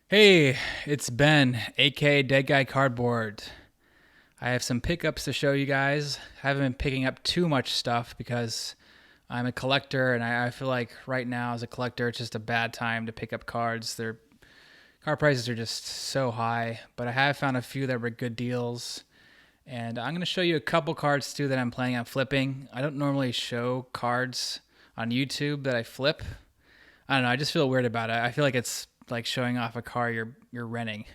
Hey, it's Ben, aka Dead Guy Cardboard. I have some pickups to show you guys. I haven't been picking up too much stuff because I'm a collector, and I feel like right now as a collector, it's just a bad time to pick up cards. Their card prices are just so high, but I have found a few that were good deals. And I'm going to show you a couple cards too that I'm planning on flipping. I don't normally show cards on YouTube that I flip. I don't know. I just feel weird about it. I feel like it's like showing off a car you're renting.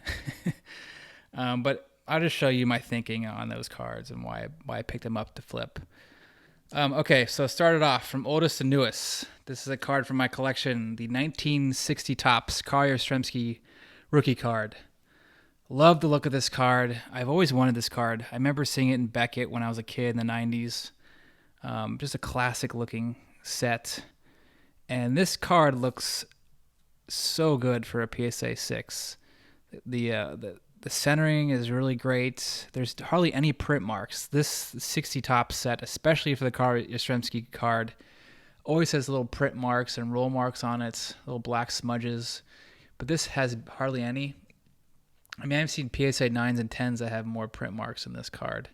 But I'll just show you my thinking on those cards and why I picked them up to flip. Okay, so started off from oldest to newest. This is a card from my collection, the 1960 Topps Carl Yastrzemski rookie card. Love the look of this card. I've always wanted this card. I remember seeing it in Beckett when I was a kid in the 90s. Just a classic looking set. And this card looks so good for a PSA 6. The centering is really great. There's hardly any print marks. This 60 top set, especially for the Yastrzemski card, always has little print marks and roll marks on it, little black smudges. But this has hardly any. I mean, I've seen PSA 9s and 10s that have more print marks in this card.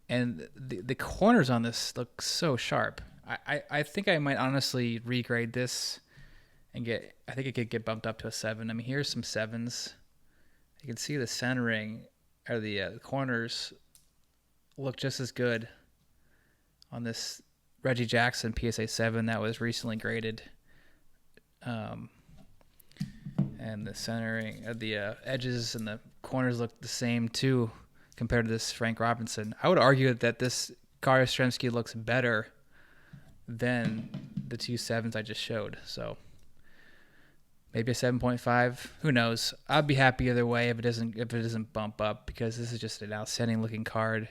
And the corners on this look so sharp. I think I might honestly regrade this and I think it could get bumped up to a 7. I mean, here's some 7s. You can see the centering or the corners look just as good on this Reggie Jackson PSA 7 that was recently graded. And the centering of the edges and the corners look the same too compared to this Frank Robinson. I would argue that this Carl Yastrzemski looks better than the two 7s I just showed. So maybe a 7.5. Who knows? I'd be happy either way if it doesn't bump up, because this is just an outstanding looking card.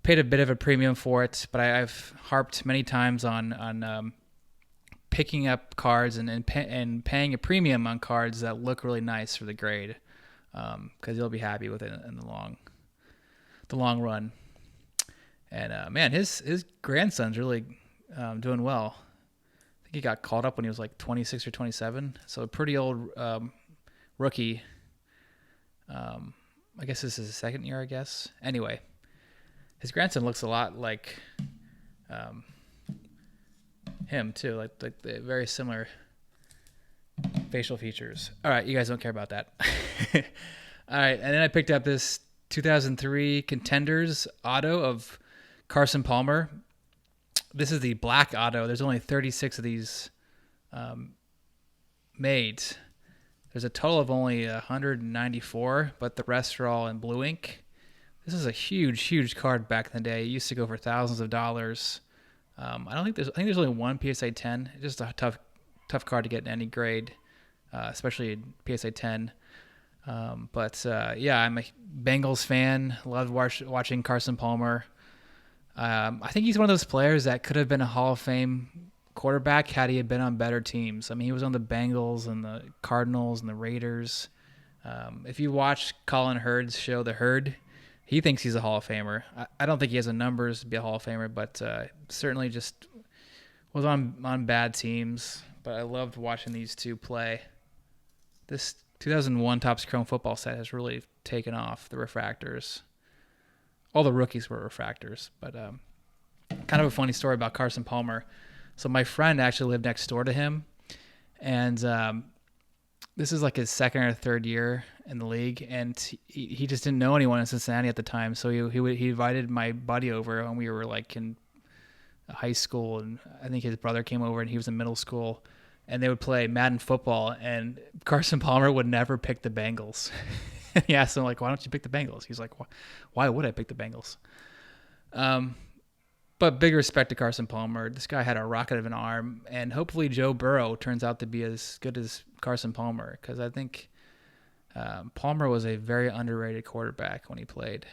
Paid a bit of a premium for it, but I've harped many times on picking up cards and paying a premium on cards that look really nice for the grade, because you'll be happy with it in the long run. And man, his grandson's really doing well. I think he got called up when he was like 26 or 27, so a pretty old rookie. I guess this is his second year, I guess. Anyway, his grandson looks a lot like him too, like the very similar facial features. All right, you guys don't care about that. All right, and then I picked up this 2003 Contenders auto of Carson Palmer. This is the black auto. There's only 36 of these made. There's a total of only 194, but the rest are all in blue ink. This is a huge card back in the day. It used to go for thousands of dollars. I think there's only one PSA 10. It's just a tough card to get in any grade, especially PSA 10. Yeah, I'm a Bengals fan. Loved watching Carson Palmer. I think he's one of those players that could have been a Hall of Fame quarterback had he been on better teams. I mean, he was on the Bengals and the Cardinals and the Raiders. If you watch Colin Hurd's show, The Herd, he thinks he's a Hall of Famer. I don't think he has the numbers to be a Hall of Famer, but certainly just was on bad teams. But I loved watching these two play. This 2001 Topps Chrome football set has really taken off, the refractors. All the rookies were refractors, but kind of a funny story about Carson Palmer. So my friend actually lived next door to him, and this is like his second or third year in the league, and he just didn't know anyone in Cincinnati at the time. So he invited my buddy over when we were like in high school, and I think his brother came over and he was in middle school, and they would play Madden football, and Carson Palmer would never pick the Bengals. And he asked him, like, why don't you pick the Bengals? He's like, why would I pick the Bengals? But big respect to Carson Palmer. This guy had a rocket of an arm, and hopefully Joe Burrow turns out to be as good as Carson Palmer, because I think Palmer was a very underrated quarterback when he played.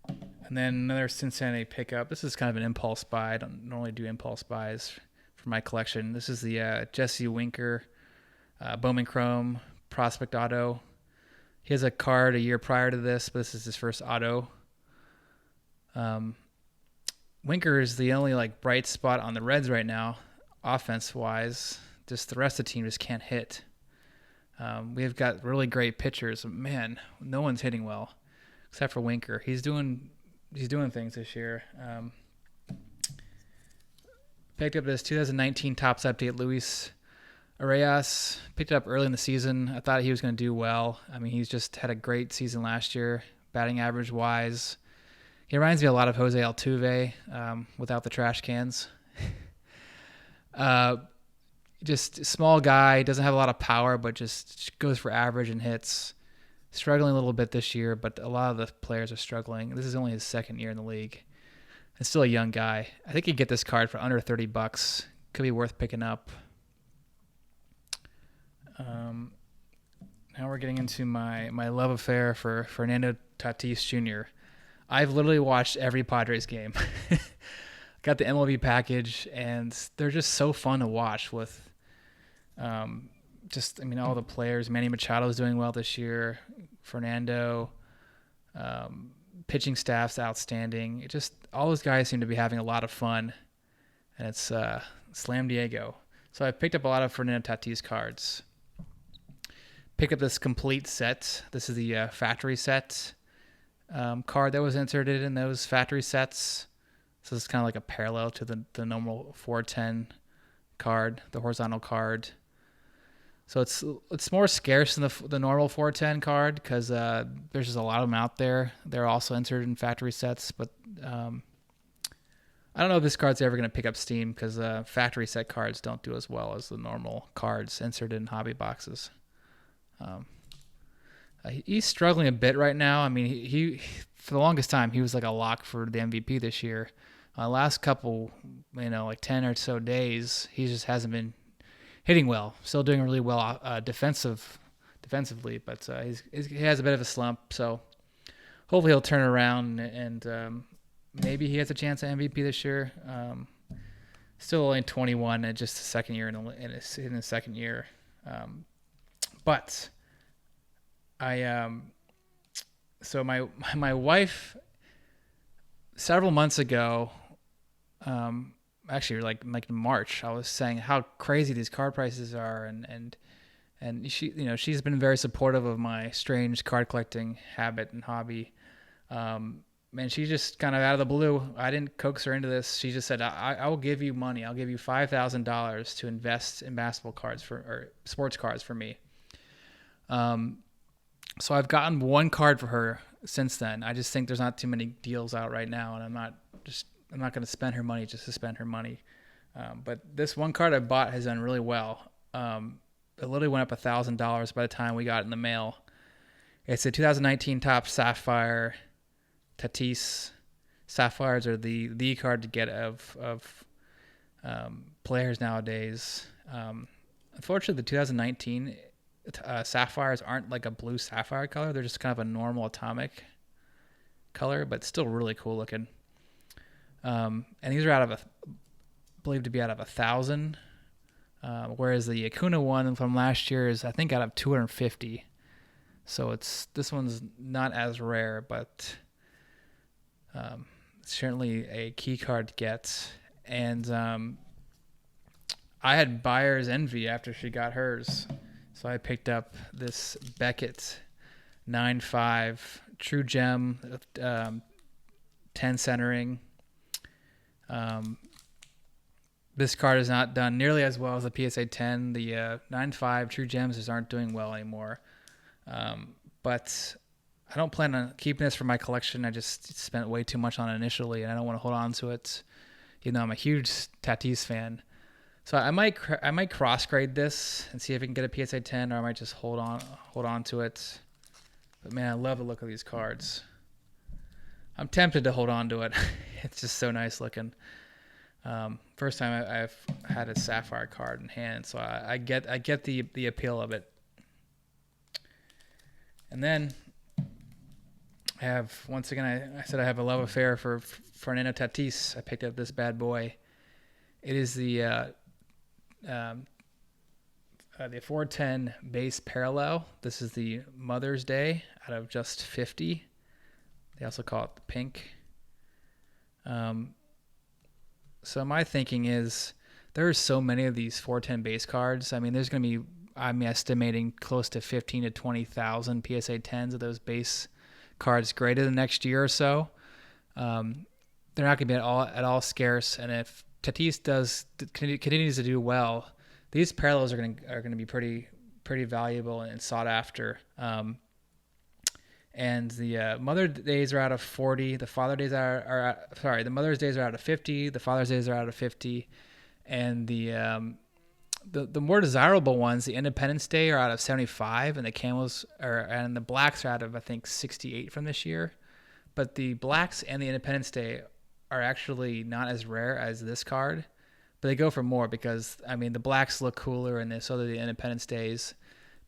And then another Cincinnati pickup. This is kind of an impulse buy. I don't normally do impulse buys for my collection. This is the Jesse Winker Bowman Chrome Prospect Auto. He has a card a year prior to this, but this is his first auto. Winker is the only like bright spot on the Reds right now, offense wise. Just the rest of the team just can't hit. We've got really great pitchers. Man, no one's hitting well except for Winker. He's doing things this year. Picked up this 2019 Topps update, Luis Arias. Picked it up early in the season. I thought he was going to do well. I mean, he's just had a great season last year, batting average wise. He reminds me a lot of Jose Altuve without the trash cans. Just small guy, doesn't have a lot of power, but just goes for average and hits. Struggling a little bit this year, but a lot of the players are struggling. This is only his second year in the league. And still a young guy. I think you get this card for under $30. Could be worth picking up. Now we're getting into my love affair for Fernando Tatis Jr. I've literally watched every Padres game. Got the MLB package, and they're just so fun to watch with all the players. Manny Machado's doing well this year. Fernando, pitching staff's outstanding. All those guys seem to be having a lot of fun, and it's Slam Diego. So I picked up a lot of Fernando Tatis cards. Picked up this complete set. This is the factory set card that was entered in those factory sets. So it's kind of like a parallel to the normal 410 card, the horizontal card. So it's more scarce than the normal 410 card because there's just a lot of them out there. They're also entered in factory sets, but I don't know if this card's ever going to pick up steam because factory set cards don't do as well as the normal cards inserted in hobby boxes. He's struggling a bit right now. I mean, he for the longest time he was like a lock for the MVP this year. Last couple, like 10 or so days, he just hasn't been hitting well. Still doing really well defensively, but he has a bit of a slump. So hopefully he'll turn around and maybe he has a chance at MVP this year. Still only 21 and just the second year in his second year. But so my wife several months ago, actually like in March, I was saying how crazy these card prices are, and she's been very supportive of my strange card collecting habit and hobby. And she just kind of out of the blue, I didn't coax her into this. She just said, I will give you money. I'll give you $5,000 to invest in basketball cards or sports cards for me. So I've gotten one card for her since then. I just think there's not too many deals out right now, and I'm not going to spend her money just to spend her money. But this one card I bought has done really well. It literally went up $1,000 by the time we got it in the mail. It's a 2019 Topps Sapphire Tatis. Sapphires are the card to get of players nowadays. Unfortunately, the 2019 sapphires aren't like a blue sapphire color. They're just kind of a normal atomic color, but still really cool looking. And these are believed to be out of 1,000. Whereas the Acuna one from last year is, I think, out of 250. So this one's not as rare, but it's certainly a key card to get. And I had buyer's envy after she got hers. So I picked up this Beckett 9.5 True Gem 10 centering. This card is not done nearly as well as the PSA 10. The 9.5 True Gems just aren't doing well anymore. But I don't plan on keeping this for my collection. I just spent way too much on it initially, and I don't want to hold on to it. I'm a huge Tatis fan. So I might cross grade this and see if I can get a PSA 10, or I might just hold on to it. But man, I love the look of these cards. I'm tempted to hold on to it. It's just so nice looking. First time I've had a sapphire card in hand, so I get the appeal of it. And then I have, once again, I said I have a love affair for Fernando Tatis. I picked up this bad boy. It is the 410 base parallel. This is the Mother's Day out of just 50. They also call it the pink. So my thinking is there are so many of these 410 base cards. I mean, there's going to be, I'm estimating close to 15 to 20,000 PSA 10s of those base cards graded the next year or so. They're not going to be at all scarce, and if Tatis continues to do well, these parallels are going to be pretty valuable and sought after. And the Mother's Days are out of 40. The Father's Days the Mother's Days are out of 50. The Father's Days are out of 50, and the more desirable ones, the Independence Day, are out of 75, and the camos and the blacks are out of, I think, 68 from this year. But the blacks and the Independence Day are actually not as rare as this card, but they go for more because, I mean, the blacks look cooler and so do the Independence Days.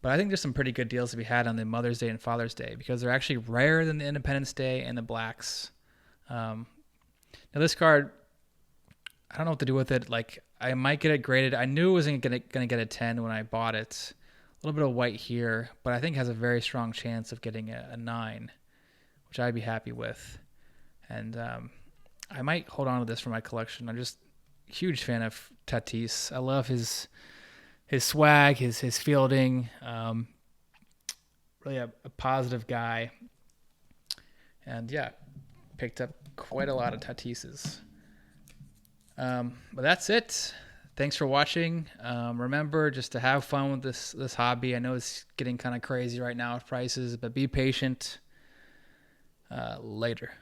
But I think there's some pretty good deals to be had on the Mother's Day and Father's Day because they're actually rarer than the Independence Day and the blacks. Now this card, I don't know what to do with it. Like, I might get it graded. I knew it wasn't going to get a 10 when I bought it. A little bit of white here, but I think it has a very strong chance of getting a 9, which I'd be happy with. And I might hold on to this for my collection. I'm just a huge fan of Tatis. I love his swag, his fielding. Really a positive guy. And yeah, picked up quite a lot of Tatises. But that's it. Thanks for watching. Remember just to have fun with this hobby. I know it's getting kind of crazy right now with prices, but be patient. Later.